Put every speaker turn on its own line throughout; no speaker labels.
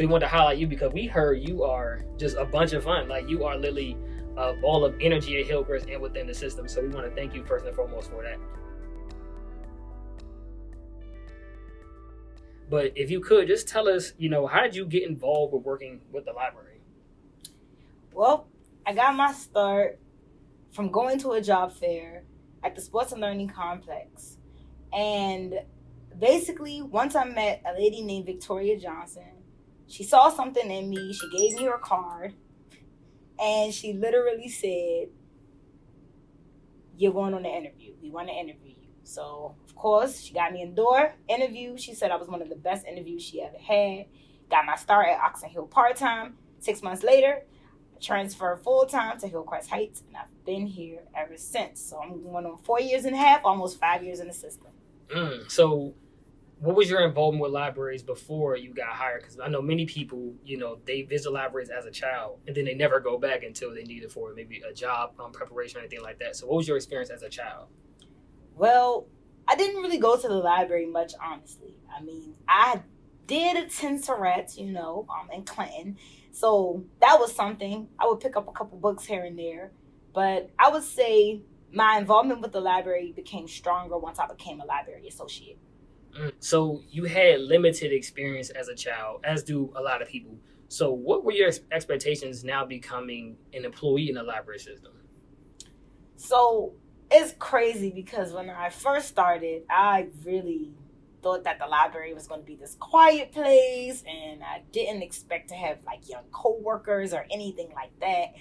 So we wanted to highlight you because we heard you are just a bunch of fun. Like, you are literally a ball of energy at Hillcrest and within the system. So we want to thank you first and foremost for that. But if you could, just tell us, how did you get involved with working with the library?
Well, I got my start from going to a job fair at the Sports and Learning Complex. And basically, once I met a lady named Victoria Johnson, she saw something in me. She gave me her card. And she literally said, "You're going on an interview. We want to interview you." So, of course, she got me in the door, interview. She said I was one of the best interviews she ever had. Got my start at Oxon Hill part-time. 6 months later, I transferred full-time to Hillcrest Heights, and I've been here ever since. So I'm going on 4 years and a half, almost 5 years in the system.
So what was your involvement with libraries before you got hired? Because I know many people, they visit libraries as a child, and then they never go back until they need it for maybe a job preparation or anything like that. So what was your experience as a child?
Well, I didn't really go to the library much, honestly. I mean, I did attend Surratt's, in Clinton. So that was something. I would pick up a couple books here and there. But I would say my involvement with the library became stronger once I became a library associate.
So you had limited experience as a child, as do a lot of people. So what were your expectations now becoming an employee in the library system?
So it's crazy because when I first started, I really thought that the library was going to be this quiet place, and I didn't expect to have like young co-workers or anything like that.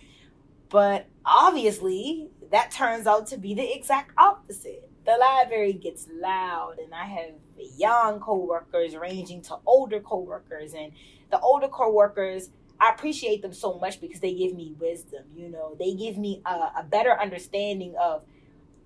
But obviously, that turns out to be the exact opposite. The library gets loud, and I have young co-workers ranging to older co-workers. And the older co-workers, I appreciate them so much because they give me wisdom. They give me a better understanding of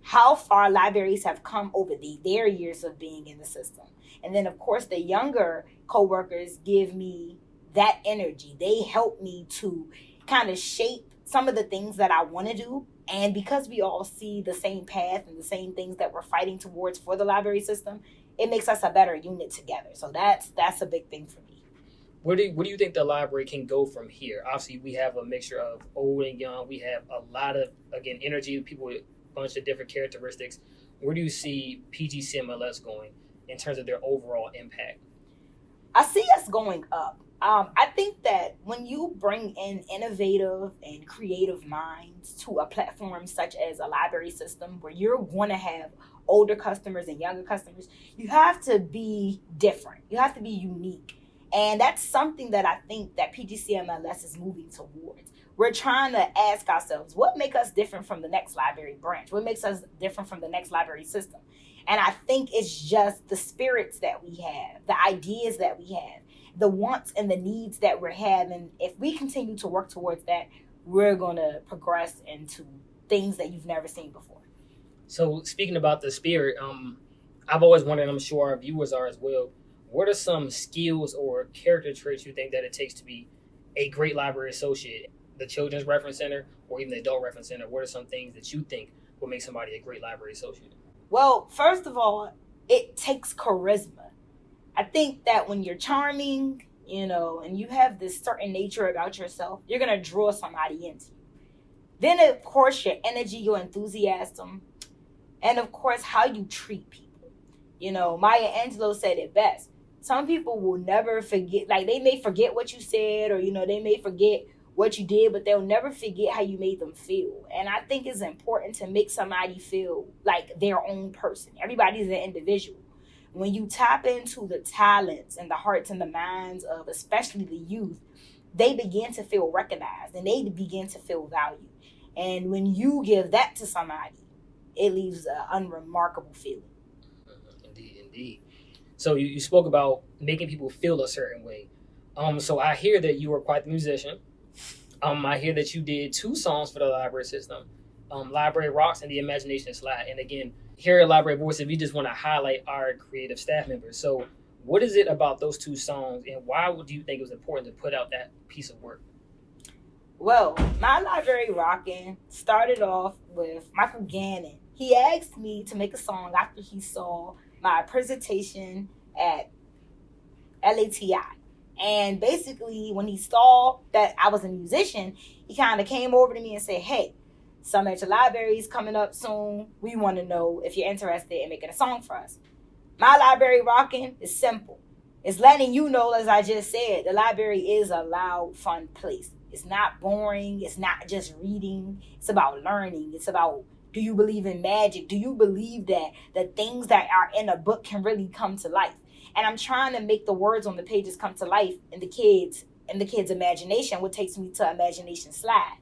how far libraries have come over their years of being in the system. And then, of course, the younger co-workers give me that energy. They help me to kind of shape some of the things that I want to do. And because we all see the same path and the same things that we're fighting towards for the library system, it makes us a better unit together. So that's a big thing for me.
Where do you think the library can go from here? Obviously, we have a mixture of old and young. We have a lot of, again, energy, people with a bunch of different characteristics. Where do you see PGCMLS going in terms of their overall impact?
I see us going up. I think that when you bring in innovative and creative minds to a platform such as a library system where you're going to have older customers and younger customers, you have to be different. You have to be unique. And that's something that I think that PGCMLS is moving towards. We're trying to ask ourselves, what makes us different from the next library branch? What makes us different from the next library system? And I think it's just the spirits that we have, the ideas that we have, the wants and the needs that we're having. If we continue to work towards that, we're going to progress into things that you've never seen before.
So speaking about the spirit, I've always wondered, I'm sure our viewers are as well, what are some skills or character traits you think that it takes to be a great library associate? The Children's Reference Center or even the Adult Reference Center, what are some things that you think will make somebody a great library associate?
Well, first of all, it takes charisma. I think that when you're charming, and you have this certain nature about yourself, you're going to draw somebody into you. Then, of course, your energy, your enthusiasm, and, of course, how you treat people. Maya Angelou said it best. Some people will never forget, like they may forget what you said or, they may forget what you did, but they'll never forget how you made them feel. And I think it's important to make somebody feel like their own person. Everybody's an individual. When you tap into the talents and the hearts and the minds of especially the youth, they begin to feel recognized and they begin to feel valued. And when you give that to somebody, it leaves an unremarkable feeling.
Indeed. So you spoke about making people feel a certain way. So I hear that you were quite the musician. I hear that you did 2 songs for the library system, Library Rocks and The Imagination is Live. And again, here at Library Voice, if you just want to highlight our creative staff members. So what is it about those 2 songs, and why do you think it was important to put out that piece of work?
Well, my Library Rockin' started off with Michael Gannon. He asked me to make a song after he saw my presentation at LATI. And basically, when he saw that I was a musician, he kind of came over to me and said, hey, Summer at your library is coming up soon. We want to know if you're interested in making a song for us. My library rocking is simple. It's letting you know, as I just said, the library is a loud, fun place. It's not boring. It's not just reading. It's about learning. It's about, do you believe in magic? Do you believe that the things that are in a book can really come to life? And I'm trying to make the words on the pages come to life in the kids' imagination, what takes me to Imagination Slide.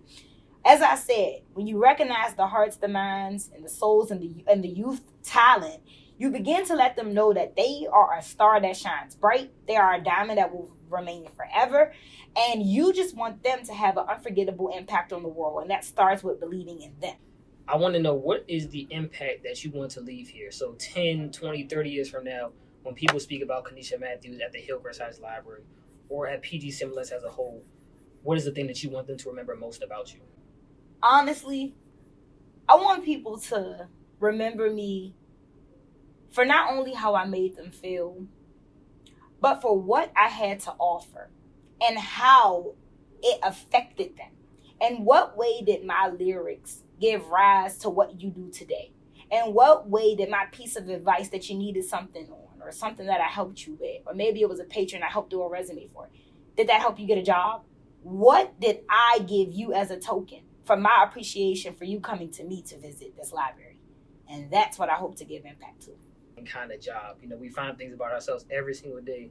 As I said, when you recognize the hearts, the minds, and the souls and the youth talent, you begin to let them know that they are a star that shines bright. They are a diamond that will remain forever. And you just want them to have an unforgettable impact on the world. And that starts with believing in them.
I want to know, what is the impact that you want to leave here? So 10, 20, 30 years from now, when people speak about Kaneisha Matthews at the Hillcrest Heights Library or at PGCMLS as a whole, what is the thing that you want them to remember most about you?
Honestly, I want people to remember me for not only how I made them feel, but for what I had to offer and how it affected them. And what way did my lyrics give rise to what you do today? And what way did my piece of advice that you needed something on, or something that I helped you with, or maybe it was a patron I helped do a resume for, did that help you get a job? What did I give you as a token for my appreciation for you coming to me to visit this library? And that's what I hope to give impact to.
Kind of job. We find things about ourselves every single day.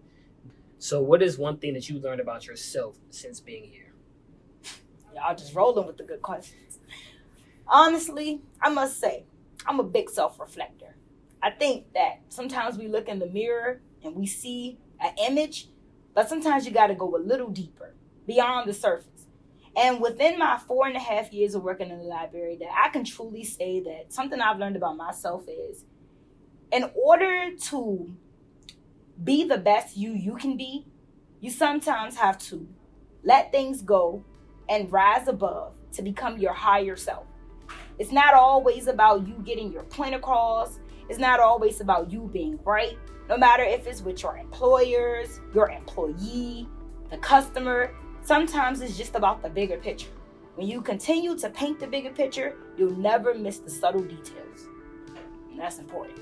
So what is one thing that you learned about yourself since being here?
Y'all just rolling with the good questions. Honestly, I must say, I'm a big self-reflector. I think that sometimes we look in the mirror and we see an image, but sometimes you got to go a little deeper, beyond the surface. And within my 4.5 years of working in the library, that I can truly say that something I've learned about myself is, in order to be the best you can be, you sometimes have to let things go and rise above to become your higher self. It's not always about you getting your point across. It's not always about you being right. No matter if it's with your employers, your employee, the customer, sometimes it's just about the bigger picture. When you continue to paint the bigger picture, you'll never miss the subtle details. And that's important.